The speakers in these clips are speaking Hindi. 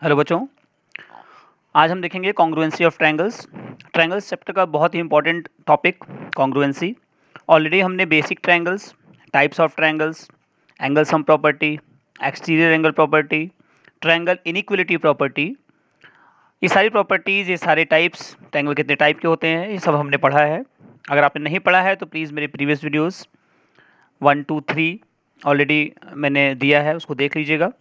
हेलो बच्चों, आज हम देखेंगे congruency of triangles. Triangles chapter का बहुत ही इंपॉर्टेंट टॉपिक कॉन्ग्रुएंसी। ऑलरेडी हमने basic triangles, types of triangles, angle sum property, exterior angle property, triangle inequality property, ये सारी प्रॉपर्टीज़, ये सारे टाइप्स, ट्रायंगल कितने टाइप के होते हैं, ये सब हमने पढ़ा है। अगर आपने नहीं पढ़ा है तो प्लीज़ मेरे प्रीवियस वीडियोज़ 1, 2, 3 ऑलरेडी मैंने दिया है, उसको देख लीजिएगा।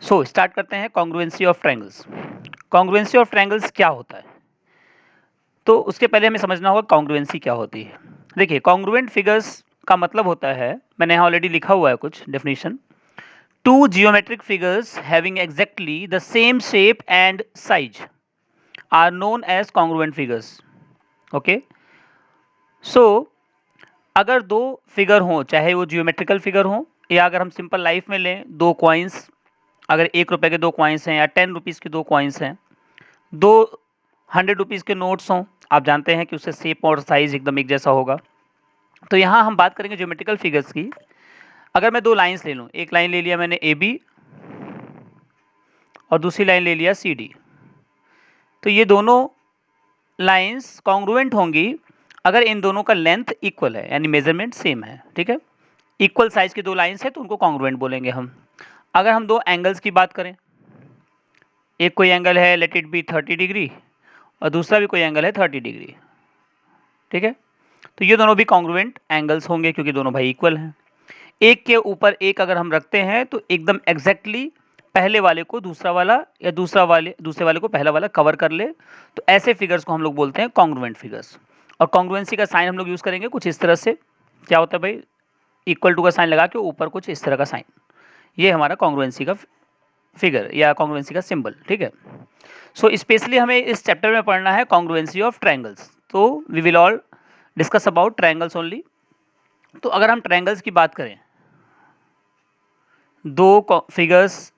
सो स्टार्ट करते हैं congruency of triangles. Congruency of triangles क्या होता है? तो उसके पहले हमें समझना होगा कॉन्ग्रुएंसी क्या होती है। देखिए, कॉन्ग्रुएंट फिगर्स का मतलब होता है, मैंने यहाँ ऑलरेडी लिखा हुआ है कुछ definition, two geometric figures having exactly the same shape and size are known as congruent figures. Okay, so अगर दो फिगर हों, चाहे वो जियोमेट्रिकल फिगर हों या अगर हम सिंपल लाइफ में लें, दो कॉइन्स, अगर 1 रुपए के दो कॉइन्स हैं या 10 रुपीज़ के दो कॉइन्स हैं, दो 100 रुपीज़ के नोट्स हों, आप जानते हैं कि उससे शेप और साइज एकदम एक जैसा होगा। तो यहाँ हम बात करेंगे ज्योमेट्रिकल फिगर्स की। अगर मैं दो लाइंस ले लूँ, एक लाइन ले लिया मैंने AB और दूसरी लाइन ले लिया CD, तो ये दोनों लाइंस कॉन्ग्रुएंट होंगी अगर इन दोनों का लेंथ इक्वल है, यानी मेजरमेंट सेम है। ठीक है, इक्वल साइज की दो लाइंस है तो उनको कॉन्ग्रुएंट बोलेंगे हम। अगर हम दो एंगल्स की बात करें, एक कोई एंगल है लेट इट बी 30 डिग्री और दूसरा भी कोई एंगल है 30 डिग्री। ठीक है, तो ये दोनों भी कॉन्ग्रुएंट एंगल्स होंगे क्योंकि दोनों भाई इक्वल हैं। एक के ऊपर एक अगर हम रखते हैं तो एकदम एग्जैक्टली पहले वाले को दूसरा वाला या दूसरे वाले को पहला वाला कवर कर ले, तो ऐसे फिगर्स को हम लोग बोलते हैं कॉन्ग्रुएंट फिगर्स। और कॉन्ग्रुएंसी का साइन हम लोग यूज करेंगे कुछ इस तरह से। क्या होता है भाई? इक्वल टू का साइन लगा के ऊपर कुछ इस तरह का साइन, ये हमारा कॉन्ग्रुएंसी का फिगर या कॉन्ग्रुएंसी का सिंबल। ठीक है, सो स्पेशली हमें इस चैप्टर में पढ़ना है कॉन्ग्रुएंसी ऑफ ट्रायंगल्स। तो we will all discuss about triangles only. तो अगर हम ट्रायंगल्स की बात करें, दो फिगर्स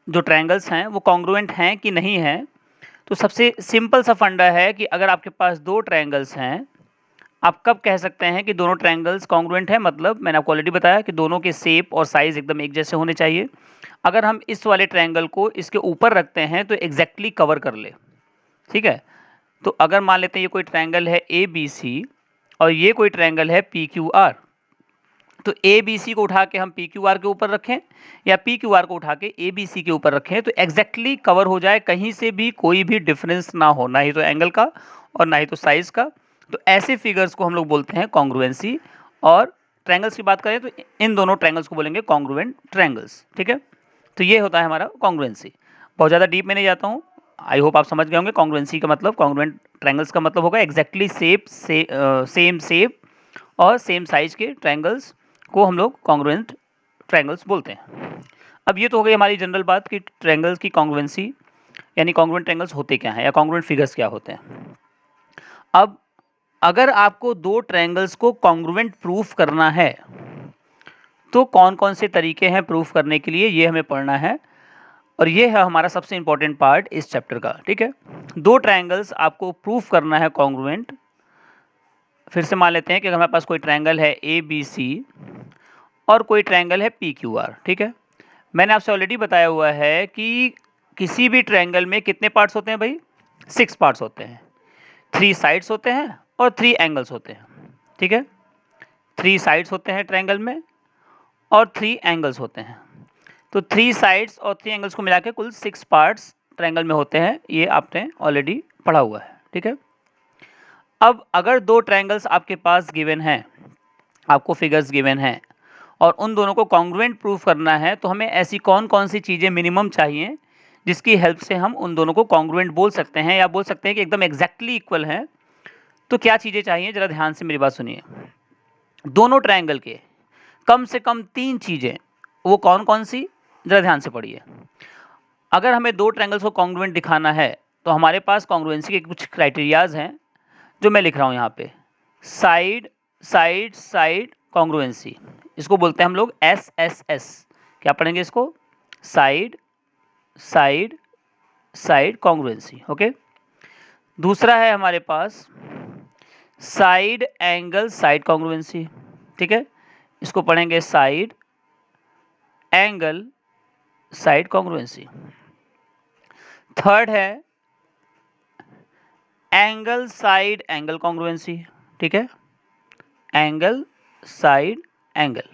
जो ट्रायंगल्स हैं वो कॉन्ग्रुएंट हैं कि नहीं हैं, तो सबसे सिंपल सा फंडा है कि अगर आपके पास दो ट्रायंगल्स हैं, आप कब कह सकते हैं कि दोनों ट्रायंगल्स कॉन्ग्रुएंट हैं? मतलब मैंने आपको ऑलरेडी बताया कि दोनों के शेप और साइज एकदम एक जैसे होने चाहिए। अगर हम इस वाले ट्रायंगल को इसके ऊपर रखते हैं तो एग्जैक्टली कवर कर ले। ठीक है, तो अगर मान लेते हैं ये कोई ट्रायंगल है ABC और ये कोई ट्रायंगल है PQR, तो ABC को उठा के हम PQR के ऊपर रखें या PQR को उठा के ABC के ऊपर रखें तो एग्जैक्टली कवर हो जाए, कहीं से भी कोई भी डिफरेंस ना हो, ना ही तो एंगल का और ना ही तो साइज का। तो ऐसे फिगर्स को हम लोग बोलते हैं कॉन्ग्रुएंसी। और ट्रायंगल्स की बात करें तो इन दोनों ट्रायंगल्स को बोलेंगे कॉन्ग्रुएंट ट्रायंगल्स। ठीक है, तो ये होता है हमारा कॉन्ग्रुएंसी। बहुत ज़्यादा डीप में नहीं जाता हूँ, आई होप आप समझ गए होंगे। कॉन्ग्रुएंसी का मतलब, कॉन्ग्रुएंट ट्रायंगल्स का मतलब होगा एग्जैक्टली सेम शेप और सेम साइज के ट्रायंगल्स को हम लोग कॉन्ग्रुएंट ट्रायंगल्स बोलते हैं। अब ये तो हो गई हमारी जनरल बात कि ट्रायंगल्स की कॉन्ग्रुएंसी, यानी कॉन्ग्रुएंट ट्रायंगल्स होते क्या हैं या कॉन्ग्रुएंट फिगर्स क्या होते हैं। अब अगर आपको दो ट्रायंगल्स को कॉन्ग्रुएंट प्रूफ करना है तो कौन कौन से तरीके हैं प्रूफ करने के लिए, ये हमें पढ़ना है। और ये है हमारा सबसे इंपॉर्टेंट पार्ट इस चैप्टर का। ठीक है, दो ट्रायंगल्स आपको प्रूफ करना है कॉन्ग्रुएंट। फिर से मान लेते हैं कि हमारे पास कोई ट्रायंगल है ABC और कोई ट्रायंगल है PQR। ठीक है, मैंने आपसे ऑलरेडी बताया हुआ है कि किसी भी ट्रायंगल में कितने पार्ट्स होते हैं भाई? 6 पार्ट्स होते हैं, 3 साइड्स होते हैं और 3 एंगल्स होते हैं। ठीक है, 3 साइड्स होते हैं ट्रायंगल में और 3 एंगल्स होते हैं। तो 3 साइड्स और 3 एंगल्स को मिला के कुल 6 पार्ट्स ट्रायंगल में होते हैं, ये आपने ऑलरेडी पढ़ा हुआ है। ठीक है, अब अगर दो ट्रायंगल्स आपके पास गिवन हैं, आपको फिगर्स गिवन हैं और उन दोनों को कॉन्ग्रुएंट प्रूफ करना है, तो हमें ऐसी कौन कौन सी चीज़ें मिनिमम चाहिए जिसकी हेल्प से हम उन दोनों को कॉन्ग्रुएंट बोल सकते हैं या बोल सकते हैं कि एकदम एग्जैक्टली इक्वल हैं। तो क्या चीज़ें चाहिए, जरा ध्यान से मेरी बात सुनिए। दोनों ट्रायंगल के कम से कम 3 चीज़ें, वो कौन कौन सी, जरा ध्यान से पढ़िए। अगर हमें दो ट्रायंगल्स को कॉन्ग्रुएंट दिखाना है तो हमारे पास कॉन्ग्रुएंसी के कुछ क्राइटेरियाज हैं जो मैं लिख रहा हूँ यहाँ पे। साइड साइड साइड कॉन्ग्रुएंसी, इसको बोलते हैं हम लोग SSS। क्या पढ़ेंगे इसको? Side side side congruency. Okay, दूसरा है हमारे पास साइड एंगल साइड कॉन्ग्रुएंसी। ठीक है, इसको पढ़ेंगे side angle side congruency. Third है एंगल साइड एंगल कॉन्ग्रुएंसी, ठीक है, एंगल साइड एंगल।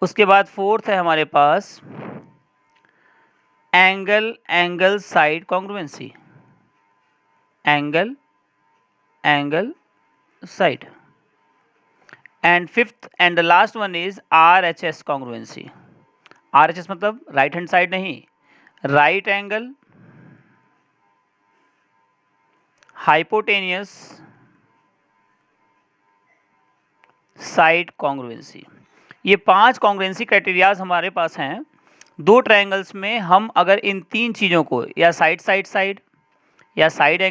उसके बाद फोर्थ है हमारे पास angle angle side congruency, angle angle side. And fifth and the last one is RHS congruency. RHS मतलब राइट हैंड साइड नहीं, right angle hypotenuse side congruency. ये 5 कॉन्ग्रुएंसी क्राइटेरियाज हमारे पास हैं। दो ट्रायंगल्स में हम अगर इन 3 चीज़ों को या साइड साइड साइड या साइड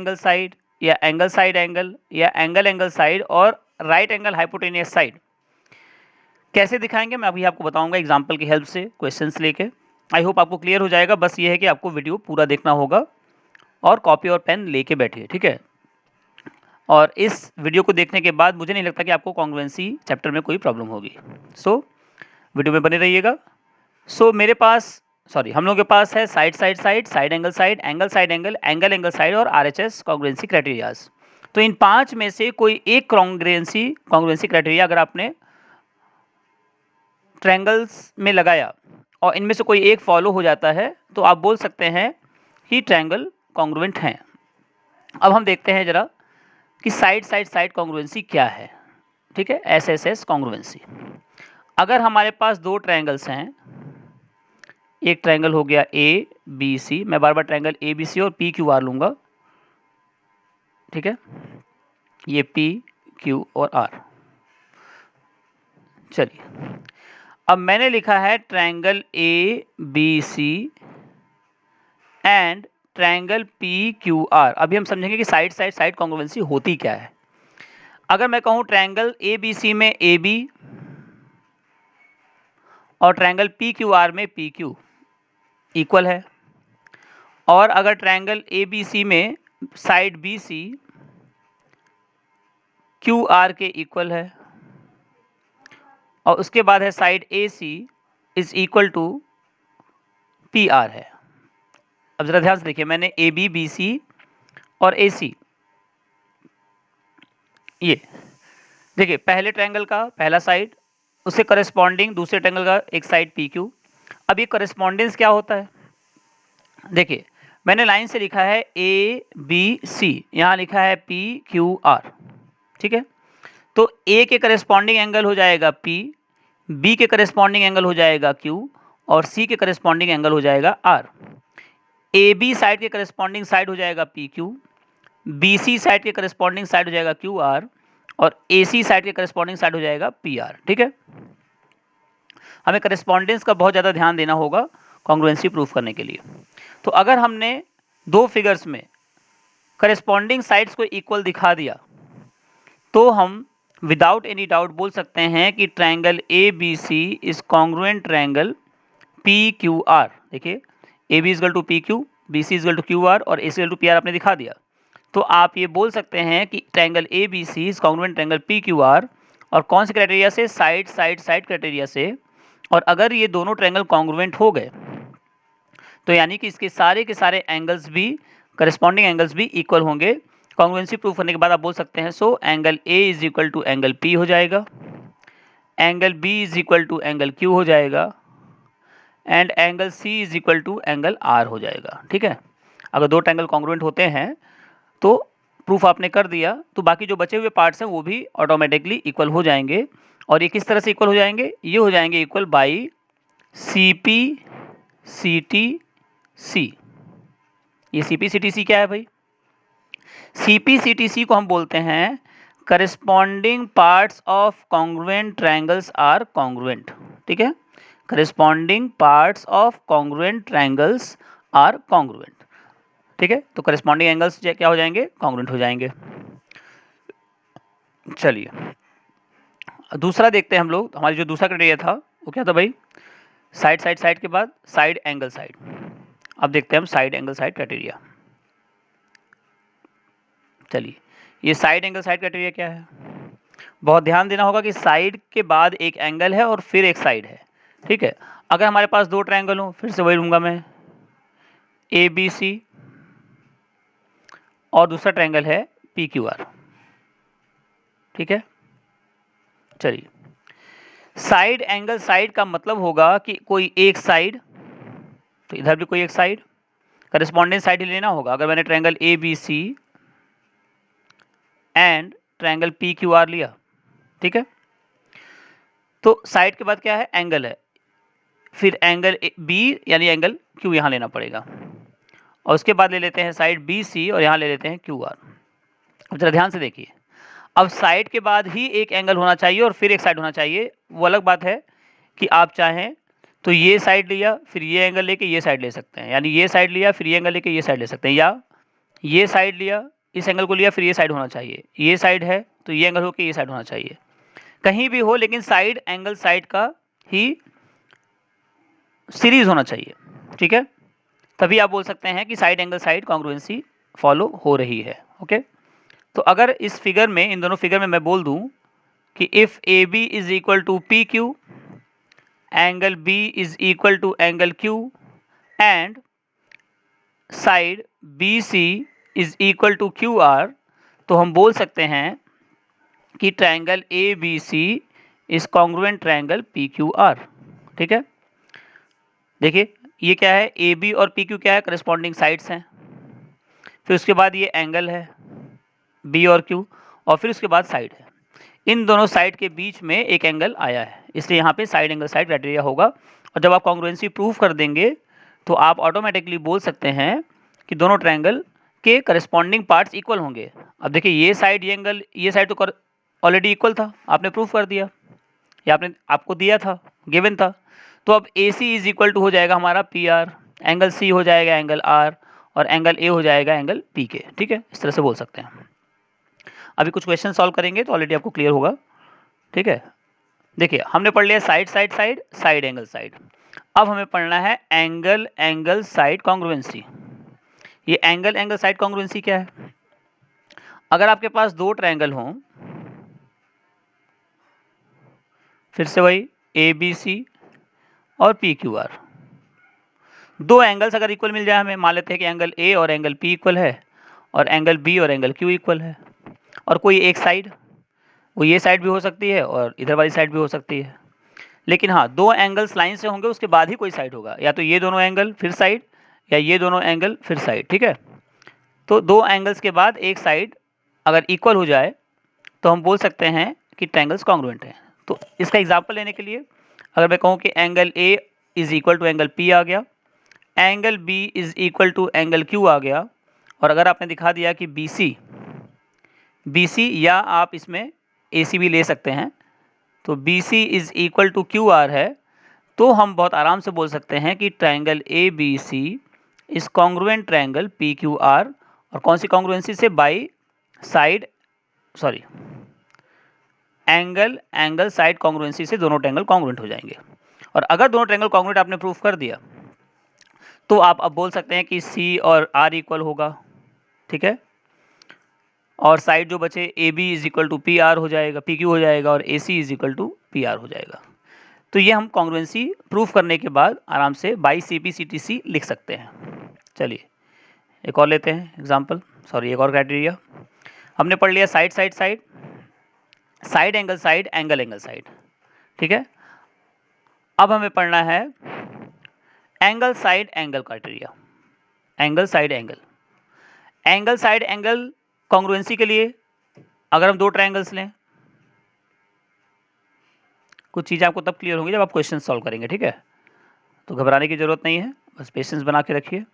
या एंगल साइड एंगल या एंगल एंगल साइड और राइट एंगल हाइपोटेनियस साइड कैसे दिखाएंगे मैं अभी आपको बताऊंगा एग्जाम्पल की हेल्प से, क्वेश्चंस लेके। आई होप आपको क्लियर हो जाएगा। बस ये है कि आपको वीडियो पूरा देखना होगा और कॉपी और पेन लेके बैठिए, ठीक है। और इस वीडियो को देखने के बाद मुझे नहीं लगता कि आपको कॉन्ग्रुएंसी चैप्टर में कोई प्रॉब्लम होगी। सो वीडियो में बने रहिएगा। मेरे पास हम लोगों के पास है side side side, side angle side, angle side angle, angle angle side और RHS कॉन्ग्रुएंसी क्राइटेरियाज। तो इन 5 में से कोई एक कॉन्ग्रुएंसी क्राइटेरिया अगर आपने ट्रायंगल्स में लगाया और इनमें से कोई एक फॉलो हो जाता है तो आप बोल सकते हैं कि ट्रायंगल कॉन्ग्रुएंट हैं। अब हम देखते हैं जरा कि साइड साइड साइड कॉन्ग्रुएंसी क्या है, ठीक है, SSS कॉन्ग्रुएंसी। अगर हमारे पास दो ट्रायंगल्स हैं, एक ट्रायंगल हो गया ABC, मैं बार बार ट्रायंगल ABC और PQR लूंगा, ठीक है, ये PQ और R। चलिए अब मैंने लिखा है triangle ABC and triangle PQR। अभी हम समझेंगे कि साइड साइड साइड कॉन्ग्रुएंसी होती क्या है। अगर मैं कहूं ट्रायंगल ABC में AB और ट्रायंगल PQR में PQ इक्वल है, और अगर ट्रायंगल ABC में साइड BC QR के इक्वल है, और उसके बाद है side AC is equal to PR है। अब जरा ध्यान से देखिए, मैंने AB BC और AC, ये देखिए पहले ट्रायंगल का पहला साइड, उससे करस्पॉन्डिंग दूसरे ट्रायंगल का एक साइड PQ। अब ये करस्पॉन्डेंस क्या होता है, देखिए मैंने लाइन से लिखा है ABC, यहाँ लिखा है PQR, ठीक है। तो A के करस्पॉन्डिंग एंगल हो जाएगा P, B के करस्पॉन्डिंग एंगल हो जाएगा Q और C के करस्पॉन्डिंग एंगल हो जाएगा R। AB साइड के करस्पॉन्डिंग साइड हो जाएगा PQ, BC साइड के करस्पॉन्डिंग साइड हो जाएगा QR और AC साइड के करस्पॉन्डिंग साइड हो जाएगा PR, ठीक है। हमें करस्पॉन्डेंस का बहुत ज़्यादा ध्यान देना होगा कॉन्ग्रुएंसी प्रूफ करने के लिए। तो अगर हमने दो फिगर्स में करस्पॉन्डिंग साइड्स को इक्वल दिखा दिया तो हम विदाउट एनी डाउट बोल सकते हैं कि triangle ABC is congruent triangle PQR। देखिए AB is equal to PQ, BC is equal to QR और AC is equal to PR आपने दिखा दिया। तो आप ये बोल सकते हैं कि triangle ABC is congruent triangle PQR, और कौन से क्राइटेरिया से, साइड साइड साइड क्राइटेरिया से। और अगर ये दोनों ट्रायंगल कॉन्ग्रुएंट हो गए तो यानी कि इसके सारे के सारे एंगल्स भी, करस्पॉन्डिंग एंगल्स भी इक्वल होंगे। कॉन्ग्रुएंसी प्रूफ करने के बाद आप बोल सकते हैं angle A is equal to angle P हो जाएगा, angle B is equal to angle Q हो जाएगा and angle C is equal to angle R हो जाएगा, ठीक है। अगर दो ट्रायंगल कॉन्ग्रुएंट होते हैं तो प्रूफ आपने कर दिया, तो बाकी जो बचे हुए पार्ट्स हैं वो भी ऑटोमेटिकली इक्वल हो जाएंगे। और ये किस तरह से इक्वल हो जाएंगे, ये हो जाएंगे इक्वल बाई CP CTC। ये CP CTC क्या है भाई, CP CTC को हम बोलते हैं corresponding parts of congruent triangles are congruent, ठीक है। Corresponding parts of congruent triangles are congruent, ठीक है। तो करस्पॉन्डिंग एंगल्स क्या हो जाएंगे, कॉन्ग्रुएंट हो जाएंगे। चलिए दूसरा देखते हैं हम लोग। हमारी जो दूसरा क्राइटेरिया था वो क्या था भाई, साइड साइड साइड के बाद साइड एंगल साइड। अब देखते हैं हम साइड एंगल साइड क्राइटेरिया। चलिए ये साइड एंगल साइड क्राइटेरिया क्या है, बहुत ध्यान देना होगा कि साइड के बाद एक एंगल है और फिर एक साइड है, ठीक है। अगर हमारे पास दो ट्रायंगल हो, फिर से वही लूंगा मैं ABC और दूसरा ट्रायंगल है PQR। ठीक है, चलिए। साइड एंगल साइड का मतलब होगा कि कोई एक साइड, तो इधर भी कोई एक साइड, करस्पॉन्डिंग साइड ही लेना होगा। अगर मैंने triangle ABC and triangle PQR लिया, ठीक है, तो साइड के बाद क्या है, एंगल है, फिर एंगल B यानी एंगल Q यहां लेना पड़ेगा, और उसके बाद ले लेते हैं साइड BC और यहां ले लेते हैं QR। अब जरा ध्यान से देखिए, अब साइड के बाद ही एक एंगल होना चाहिए और फिर एक साइड होना चाहिए। वो अलग बात है कि आप चाहें तो ये साइड लिया फिर ये एंगल लेके ये साइड ले सकते हैं, यानी ये साइड लिया फिर ये एंगल लेके ये साइड ले सकते हैं, या ये साइड लिया इस एंगल को लिया फिर ये साइड होना चाहिए, ये साइड है तो ये एंगल होकर ये साइड होना चाहिए, कहीं भी हो, लेकिन साइड एंगल साइड का ही सीरीज होना चाहिए। ठीक है, तभी आप बोल सकते हैं कि side angle side congruency follow हो रही है। ओके, तो अगर इस फिगर में, इन दोनों फिगर में मैं बोल दूं कि if AB is equal to PQ, angle B is equal to angle Q and side BC is equal to QR, तो हम बोल सकते हैं कि triangle ABC is congruent triangle PQR। ठीक है, देखिए ये क्या है, AB और PQ क्या है, करस्पॉन्डिंग साइड्स हैं, फिर उसके बाद ये एंगल है B और Q, और फिर उसके बाद साइड है। इन दोनों साइड के बीच में एक एंगल आया है, इसलिए यहाँ पे साइड एंगल साइड क्राइटेरिया होगा। और जब आप कॉन्ग्रुएंसी प्रूफ कर देंगे तो आप ऑटोमेटिकली बोल सकते हैं कि दोनों ट्रायंगल के करस्पॉन्डिंग पार्ट्स इक्वल होंगे। अब देखिए ये साइड, ये एंगल, ये साइड तो ऑलरेडी इक्वल था, आपने प्रूफ कर दिया, या आपने आपको दिया था, गिवन था। तो अब AC इज इक्वल टू हो जाएगा हमारा PR, एंगल C हो जाएगा एंगल R, और एंगल A हो जाएगा एंगल PK। ठीक है, इस तरह से बोल सकते हैं। अभी कुछ क्वेश्चन सॉल्व करेंगे तो ऑलरेडी आपको क्लियर होगा। ठीक है, देखिए हमने पढ़ लिया side side side, side angle side. अब हमें पढ़ना है एंगल एंगल साइड कॉन्ग्रुएंसी। ये एंगल एंगल साइड कॉन्ग्रुएंसी क्या है, अगर आपके पास दो ट्रायंगल हों, फिर से वही ABC और PQR, दो एंगल्स अगर इक्वल मिल जाए हमें, मान लेते हैं कि एंगल A और एंगल P इक्वल है और एंगल B और एंगल Q इक्वल है, और कोई एक साइड, वो ये साइड भी हो सकती है और इधर वाली साइड भी हो सकती है, लेकिन हाँ दो एंगल्स लाइन से होंगे उसके बाद ही कोई साइड होगा, या तो ये दोनों एंगल फिर साइड, या ये दोनों एंगल फिर साइड। ठीक है, तो दो एंगल्स के बाद एक साइड अगर इक्वल हो जाए तो हम बोल सकते हैं कि ट्रायंगल्स कॉन्ग्रुएंट हैं। तो इसका एग्जांपल लेने के लिए अगर मैं कहूँ कि angle A is equal to angle P आ गया, angle B is equal to angle Q आ गया, और अगर आपने दिखा दिया कि BC या आप इसमें AC भी ले सकते हैं, तो BC is equal to QR है, तो हम बहुत आराम से बोल सकते हैं कि triangle ABC is congruent triangle PQR। और कौन सी कॉन्ग्रुएंसी से, by side, sorry, angle angle side congruency से दोनों ट्रायंगल कॉन्ग्रुएंट हो जाएंगे। और अगर दोनों ट्रायंगल कॉन्ग्रुएंट आपने प्रूफ कर दिया तो आप अब बोल सकते हैं कि C और R इक्वल होगा। ठीक है, और साइड जो बचे AB is equal to PR हो जाएगा, PQ हो जाएगा, और AC is equal to PR हो जाएगा। तो ये हम कॉन्ग्रुएंसी प्रूफ करने के बाद आराम से बाई CPCTC लिख सकते हैं। चलिए एक और लेते हैं एग्जाम्पल, सॉरी एक और क्राइटेरिया। हमने पढ़ लिया side side side, side angle side, angle angle side. ठीक है, अब हमें पढ़ना है angle side angle criteria. Angle side angle, angle side angle congruency के लिए अगर हम दो ट्रायंगल्स लें, कुछ चीज़ें आपको तब क्लियर होंगी जब आप क्वेश्चन सॉल्व करेंगे। ठीक है, तो घबराने की ज़रूरत नहीं है, बस पेशेंस बना के रखिए।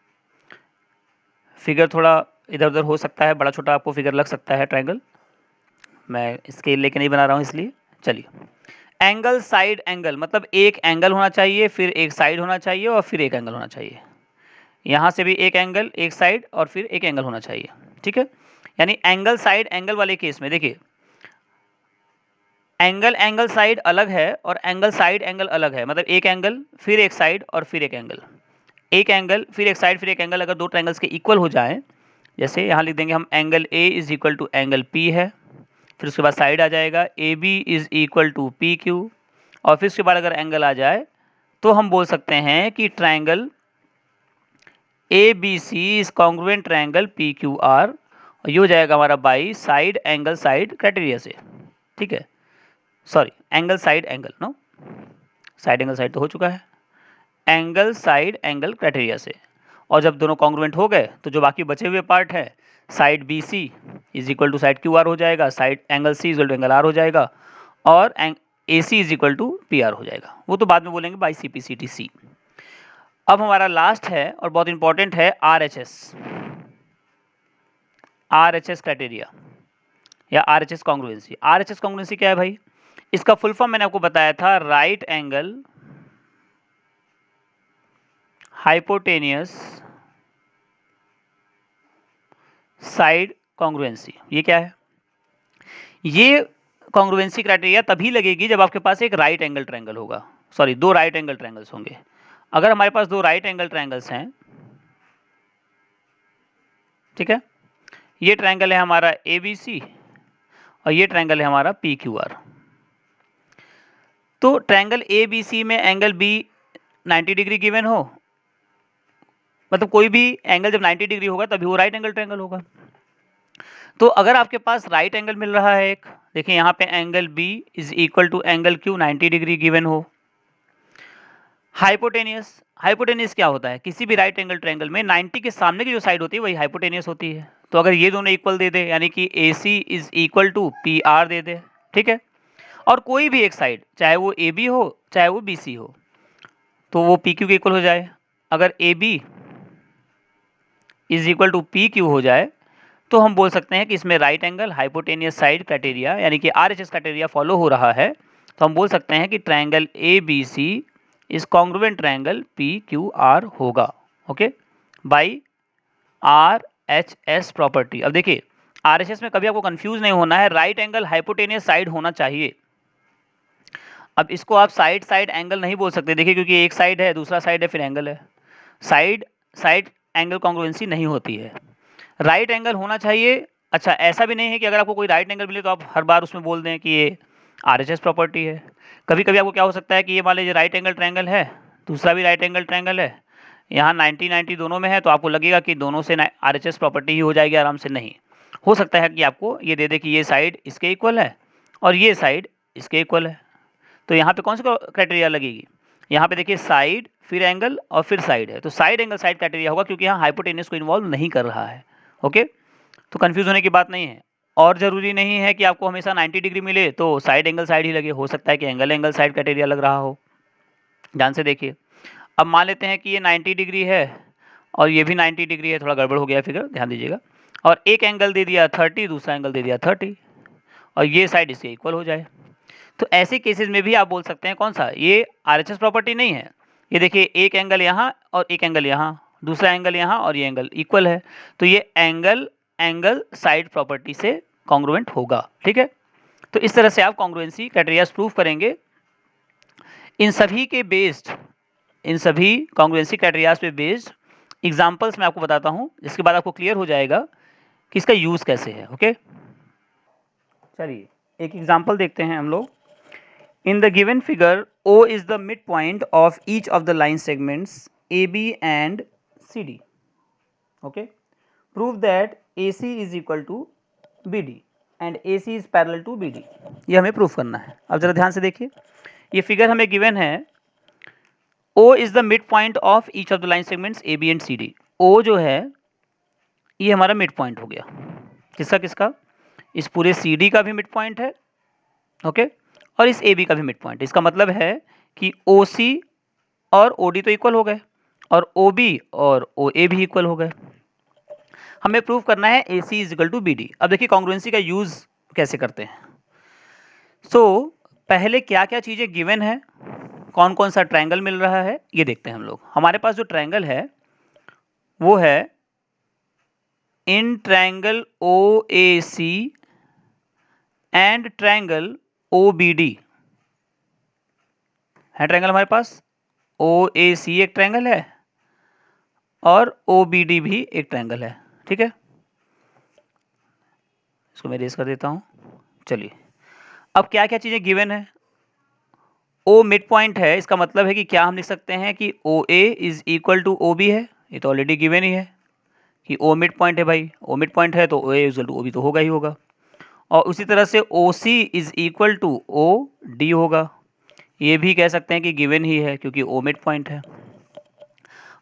फिगर थोड़ा इधर उधर हो सकता है, बड़ा छोटा आपको फिगर लग सकता है ट्रायंगल, मैं स्केल लेके नहीं बना रहा हूँ इसलिए। चलिए, एंगल साइड एंगल मतलब एक एंगल होना चाहिए, फिर एक साइड होना चाहिए, और फिर एक एंगल होना चाहिए। यहाँ से भी एक एंगल, एक साइड, और फिर एक एंगल होना चाहिए। ठीक है, यानी एंगल साइड एंगल वाले केस में देखिए, एंगल एंगल साइड अलग है और एंगल साइड एंगल अलग है, मतलब एक एंगल फिर एक साइड और फिर एक एंगल, एक एंगल फिर एक साइड फिर एक एंगल, अगर दो ट्रायंगल्स के इक्वल हो जाए, जैसे यहाँ लिख देंगे हम angle A is equal to angle P है, फिर उसके बाद साइड आ जाएगा AB is equal to PQ, और फिर उसके बाद अगर एंगल आ जाए तो हम बोल सकते हैं कि triangle ABC is congruent triangle PQR, और ये हो जाएगा हमारा by side angle side criteria से, ठीक है, sorry angle side angle, no side angle side तो हो चुका है, एंगल साइड एंगल क्राइटेरिया से। और जब दोनों कॉन्ग्रुएंट हो गए तो जो बाकी बचे हुए पार्ट है, side BC is equal to side QR हो जाएगा, side angle C is equal to angle R हो जाएगा, और AC is equal to PR हो जाएगा। वो तो बाद में बोलेंगे बाई CPCTC। अब हमारा लास्ट है और बहुत इंपॉर्टेंट है RHS, RHS क्राइटेरिया या RHS कॉन्ग्रुएंसी। RHS कॉन्ग्रुएंसी क्या है भाई? इसका फुल फॉर्म मैंने आपको बताया था, right angle hypotenuse side congruency. ये क्या है? ये कॉन्ग्रुएंसी क्राइटेरिया तभी लगेगी जब आपके पास एक राइट एंगल ट्रायंगल होगा, सॉरी दो राइट एंगल ट्रायंगल्स होंगे। अगर हमारे पास दो राइट एंगल ट्रायंगल्स हैं, ठीक है, ये ट्रायंगल है हमारा ABC और ये ट्रायंगल है हमारा PQR। तो ट्रायंगल ABC में एंगल B 90 डिग्री गिवन हो, मतलब कोई भी एंगल जब 90 डिग्री होगा तभी वो राइट एंगल ट्रायंगल होगा। तो अगर आपके पास राइट एंगल मिल रहा है एक, देखिए यहाँ पे angle B is equal to angle Q 90 degree given हो, हाइपोटेनियस, हाइपोटेनियस क्या होता है? किसी भी राइट एंगल ट्रायंगल में 90 के सामने की जो साइड होती है वही हाइपोटेनियस होती है। तो अगर ये दोनों इक्वल दे दे, यानी कि AC is equal to PR दे दे, ठीक है, और कोई भी एक साइड, चाहे वो AB हो चाहे वो BC हो, तो वो PQ के इक्वल हो जाए। अगर AB is equal to PQ हो जाए तो हम बोल सकते हैं कि इसमें right angle hypotenuse side criteria यानी कि RHS क्राइटेरिया फॉलो हो रहा है। तो हम बोल सकते हैं कि triangle ABC is congruent triangle PQR होगा, ओके, बाई RHS प्रॉपर्टी। अब देखिए RHS में कभी आपको कंफ्यूज नहीं होना है, राइट एंगल हाइपोटेनियस साइड होना चाहिए। अब इसको आप साइड साइड एंगल नहीं बोल सकते, देखिए, क्योंकि एक साइड है दूसरा साइड है फिर एंगल है, साइड साइड एंगल कॉन्ग्रुएंसी नहीं होती है, राइट एंगल होना चाहिए। अच्छा, ऐसा भी नहीं है कि अगर आपको कोई राइट एंगल मिले तो आप हर बार उसमें बोल दें कि ये RHS प्रॉपर्टी है। कभी कभी आपको क्या हो सकता है कि ये मान लीजिए राइट एंगल ट्रायंगल है, दूसरा भी राइट एंगल ट्रायंगल है, यहाँ 90-90 दोनों में है, तो आपको लगेगा कि दोनों से RHS प्रॉपर्टी ही हो जाएगी आराम से। नहीं हो सकता है कि आपको ये दे दे कि ये साइड इसके इक्वल है और ये साइड इसके इक्वल है, तो यहाँ पे कौन सी क्राइटेरिया लगेगी? यहाँ पे देखिए साइड फिर एंगल और फिर साइड है, तो साइड एंगल साइड क्राइटेरिया होगा, क्योंकि यहाँ हाइपोटेनियस को इन्वॉल्व नहीं कर रहा है, ओके। तो कंफ्यूज होने की बात नहीं है। और जरूरी नहीं है कि आपको हमेशा 90 डिग्री मिले तो साइड एंगल साइड ही लगे, हो सकता है कि एंगल एंगल साइड क्राइटेरिया लग रहा हो। ध्यान से देखिए, अब मान लेते हैं कि ये 90 डिग्री है और ये भी 90 डिग्री है, थोड़ा गड़बड़ हो गया फिगर, ध्यान दीजिएगा, और एक एंगल दे दिया 30, दूसरा एंगल दे दिया 30, और ये साइड इसके इक्वल हो जाए। तो ऐसे केसेस में भी आप बोल सकते हैं कौन सा, ये RHS प्रॉपर्टी नहीं है। ये देखिए एक एंगल यहाँ और एक एंगल यहाँ, दूसरा एंगल यहाँ और ये एंगल इक्वल है, तो ये एंगल एंगल साइड प्रॉपर्टी से कॉन्ग्रुएंट होगा, ठीक है। तो इस तरह से आप कॉन्ग्रुएंसी क्राइटेरिया प्रूफ करेंगे। इन सभी के बेस्ड, इन सभी कॉन्ग्रुएंसी क्राइटेरियाज पे बेस्ड एग्जांपल्स मैं आपको बताता हूँ, जिसके बाद आपको क्लियर हो जाएगा कि इसका यूज कैसे है, ओके। चलिए एक एग्जांपल देखते हैं हम लोग। In the given figure, O is the midpoint of each of the line segments AB and CD. Okay. Prove that AC is equal to BD and AC is parallel to BD. ये हमें प्रूफ करना है। अब जरा ध्यान से देखिए, ये फिगर हमें गिवन है, O is the midpoint of each of the line segments AB and CD. O जो है ये हमारा मिड पॉइंट हो गया, किसका किसका, इस पूरे CD का भी मिड पॉइंट है, ओके, और इस AB का भी मिड पॉइंट। इसका मतलब है कि OC और OD तो इक्वल हो गए और OB और OA भी इक्वल हो गए। हमें प्रूव करना है AC is equal to BD। अब देखिए कॉन्ग्रुएंसी का यूज कैसे करते हैं। पहले क्या क्या चीजें गिवन है, कौन कौन सा ट्रायंगल मिल रहा है, ये देखते हैं हम लोग। हमारे पास जो ट्रायंगल है वो है in triangle OAC and triangle OBD है। ट्रायंगल हमारे पास OAC एक ट्रायंगल है और OBD भी एक ट्रायंगल है, ठीक है। इसको मैं रेज कर देता हूं। चलिए अब क्या क्या चीजें गिवन है। O मिड पॉइंट है, इसका मतलब है कि क्या हम लिख सकते हैं कि OA is equal to OB है, ये तो ऑलरेडी गिवन ही है कि ओ मिड पॉइंट है भाई, ओ मिड पॉइंट है तो ओ ए इक्वल टू ओ भी तो होगा ही होगा। और उसी तरह से O C is equal to O D होगा, ये भी कह सकते हैं कि गिवन ही है क्योंकि ओ मिड पॉइंट है।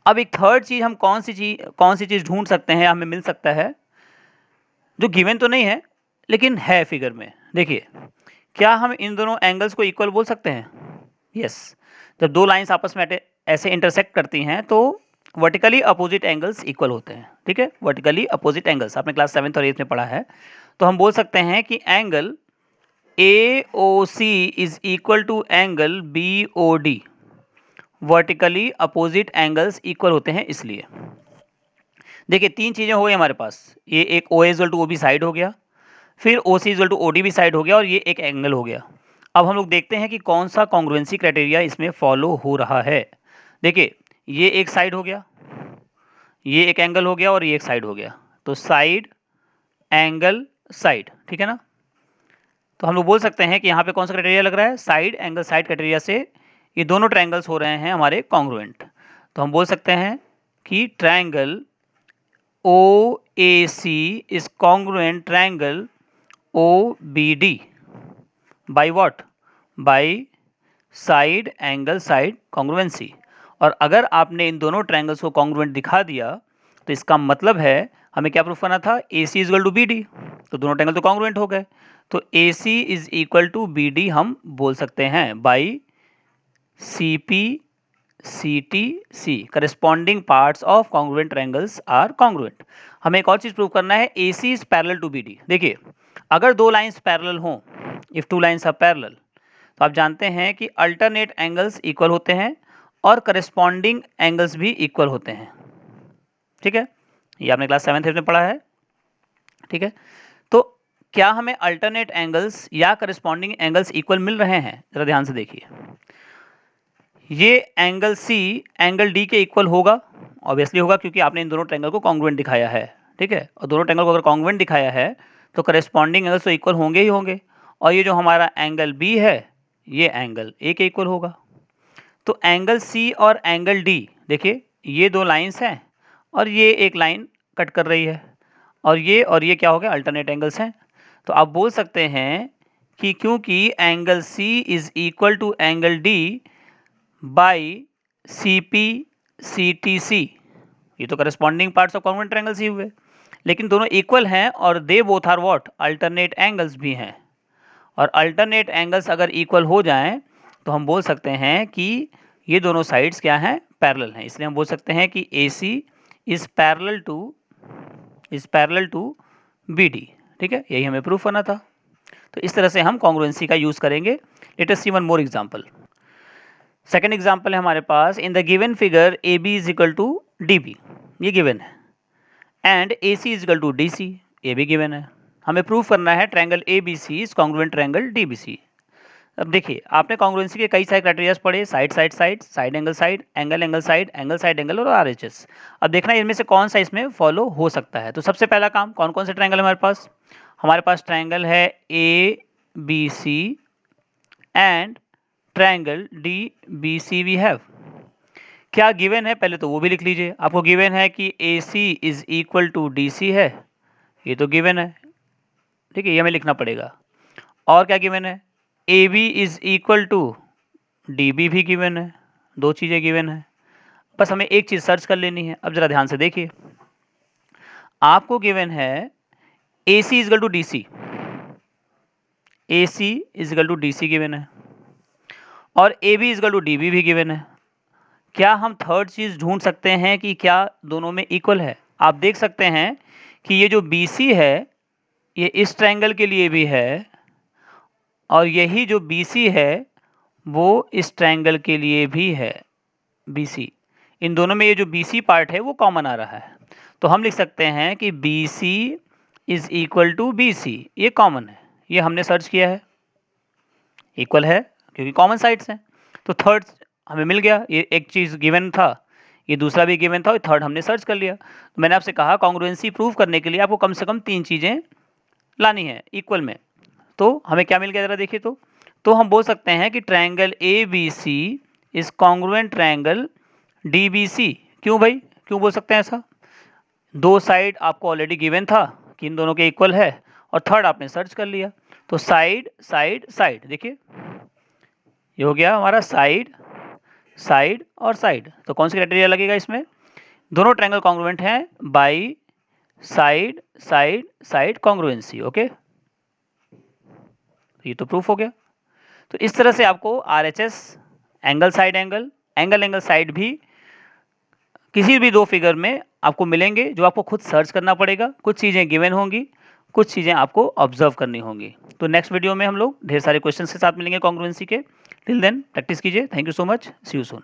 अब एक थर्ड चीज हम कौन सी चीज ढूंढ सकते हैं, हमें मिल सकता है जो गिवन तो नहीं है लेकिन है फिगर में। देखिए, क्या हम इन दोनों एंगल्स को इक्वल बोल सकते हैं? यस। जब दो लाइंस आपस में ऐसे इंटरसेक्ट करती हैं तो वर्टिकली अपोजिट एंगल्स इक्वल होते हैं। ठीक है, वर्टिकली अपोजिट एंगल्स आपने क्लास 7th और 8th में पढ़ा है। तो हम बोल सकते हैं कि angle AOC is equal to angle BOD, vertically opposite angles equal होते हैं इसलिए। देखिए, तीन चीजें हो गई हमारे पास, ये एक OA equal to OB side हो गया, फिर OC इक्वल टू OD भी साइड हो गया, और ये एक एंगल हो गया। अब हम लोग देखते हैं कि कौन सा कॉन्ग्रुएंसी क्राइटेरिया इसमें फॉलो हो रहा है। देखिए, ये एक साइड हो गया, ये एक एंगल हो गया, और ये एक साइड हो गया। तो साइड, एंगल, साइड, ठीक है ना। तो हम लोग बोल सकते हैं कि यहाँ पे कौन सा क्राइटेरिया लग रहा है, साइड एंगल साइड क्राइटेरिया से ये दोनों ट्रायंगल्स हो रहे हैं हमारे कॉन्ग्रुएंट। तो हम बोल सकते हैं कि triangle OAC is congruent triangle OBD by what, by side angle side congruency. और अगर आपने इन दोनों ट्रायंगल्स को कॉन्ग्रुएंट दिखा दिया तो इसका मतलब है हमें क्या प्रूफ करना था, AC is equal to BD, तो दोनों ट्रायंगल तो कॉन्ग्रुएंट हो गए। तो AC is equal to BD हम बोल सकते हैं by CP CTC, corresponding parts of congruent triangles are congruent. हमें एक और चीज प्रूव करना है, AC is parallel to BD। देखिए, अगर दो लाइंस पैरेलल हों, if two lines are parallel, तो आप जानते हैं कि अल्टरनेट एंगल्स इक्वल होते हैं और करस्पॉन्डिंग एंगल्स भी इक्वल होते हैं। ठीक है, ये आपने क्लास 7th में पढ़ा है। ठीक है, तो क्या हमें अल्टरनेट एंगल्स या करस्पॉन्डिंग एंगल्स इक्वल मिल रहे हैं? जरा ध्यान से देखिए, ये एंगल C एंगल D के इक्वल होगा, ऑब्वियसली होगा क्योंकि आपने इन दोनों ट्रायंगल को कॉन्ग्रुएंट दिखाया है। ठीक है, और दोनों ट्रायंगल को अगर कॉन्ग्रुएंट दिखाया है तो करस्पॉन्डिंग एंगल्स तो इक्वल होंगे ही होंगे। और ये जो हमारा एंगल B है, ये एंगल A के इक्वल होगा। तो एंगल C और एंगल D, देखिए ये दो लाइंस हैं और ये एक लाइन कट कर रही है, और ये क्या हो गया, अल्टरनेट एंगल्स हैं। तो आप बोल सकते हैं कि क्योंकि angle C is equal to angle D by CP CTC, ये तो corresponding parts of congruent triangles ही हुए, लेकिन दोनों इक्वल हैं और they both are what, alternate angles भी हैं। और अल्टरनेट एंगल्स अगर इक्वल हो जाएं तो हम बोल सकते हैं कि ये दोनों साइड्स क्या हैं, पैरेलल हैं। इसलिए हम बोल सकते हैं कि AC is parallel to BD। ठीक है, यही हमें प्रूफ करना था। तो इस तरह से हम कॉन्ग्रुएंसी का यूज करेंगे। Let us see one more example. Second example है हमारे पास, in the given figure AB is equal to DB, ये गिवन है, and AC is equal to DC, ये भी गिवन है। हमें प्रूफ करना है triangle ABC is congruent triangle DBC। अब देखिए, आपने कॉन्ग्रुएंसी के कई सारे क्राइटेरियाज पढ़े, side side side, side angle side, angle angle side, angle side angle और RHS। अब देखना है इनमें से कौन सा इसमें फॉलो हो सकता है। तो सबसे पहला काम, कौन कौन से ट्रायंगल है हमारे पास ट्रायंगल है ABC and triangle DBC we have. क्या गिवन है, पहले तो वो भी लिख लीजिए। आपको गिवन है कि AC is equal to DC है, ये तो गिवन है। ठीक है, ये हमें लिखना पड़ेगा। और क्या गिवन है, AB is equal to DB भी गिवन है, दो चीजें गिवन है। बस हमें एक चीज सर्च कर लेनी है। अब जरा ध्यान से देखिए, आपको गिवन है AC is equal to DC, AC is equal to DC given है, और AB is equal to DB भी गिवन है। क्या हम थर्ड चीज ढूंढ सकते हैं कि क्या दोनों में इक्वल है? आप देख सकते हैं कि ये जो BC है ये इस ट्रायंगल के लिए भी है, और यही जो BC है वो इस ट्रायंगल के लिए भी है, BC। इन दोनों में ये जो BC पार्ट है वो कॉमन आ रहा है। तो हम लिख सकते हैं कि BC is equal to BC, ये कॉमन है, ये हमने सर्च किया है, इक्वल है क्योंकि कॉमन साइड्स हैं। तो थर्ड हमें मिल गया, ये एक चीज़ गिवन था, ये दूसरा भी गिवन था, और थर्ड हमने सर्च कर लिया। तो मैंने आपसे कहा कॉन्ग्रुएंसी प्रूव करने के लिए आपको कम से कम तीन चीज़ें लानी है इक्वल में। तो हमें क्या मिल गया, जरा देखिए। तो हम बोल सकते हैं कि triangle ABC is congruent triangle DBC। क्यों भाई? क्यों बोल सकते हैं ऐसा? दो साइड आपको ऑलरेडी गिवन था कि इन दोनों के इक्वल है, और थर्ड आपने सर्च कर लिया, तो साइड साइड साइड, देखिए ये हो गया हमारा साइड साइड और साइड। तो कौन सी क्राइटेरिया लगेगा इसमें? दोनों ट्रायंगल कॉन्ग्रुएंट हैं by side side side congruency. Okay, ये तो प्रूफ हो गया। तो इस तरह से आपको RHS, angle side angle, angle angle side भी किसी भी दो फिगर में आपको मिलेंगे, जो आपको खुद सर्च करना पड़ेगा। कुछ चीज़ें गिवन होंगी, कुछ चीज़ें आपको ऑब्जर्व करनी होंगी। तो नेक्स्ट वीडियो में हम लोग ढेर सारे क्वेश्चंस के साथ मिलेंगे कॉन्ग्रुएंसी के। टिल देन प्रैक्टिस कीजिए। Thank you so much, see you soon.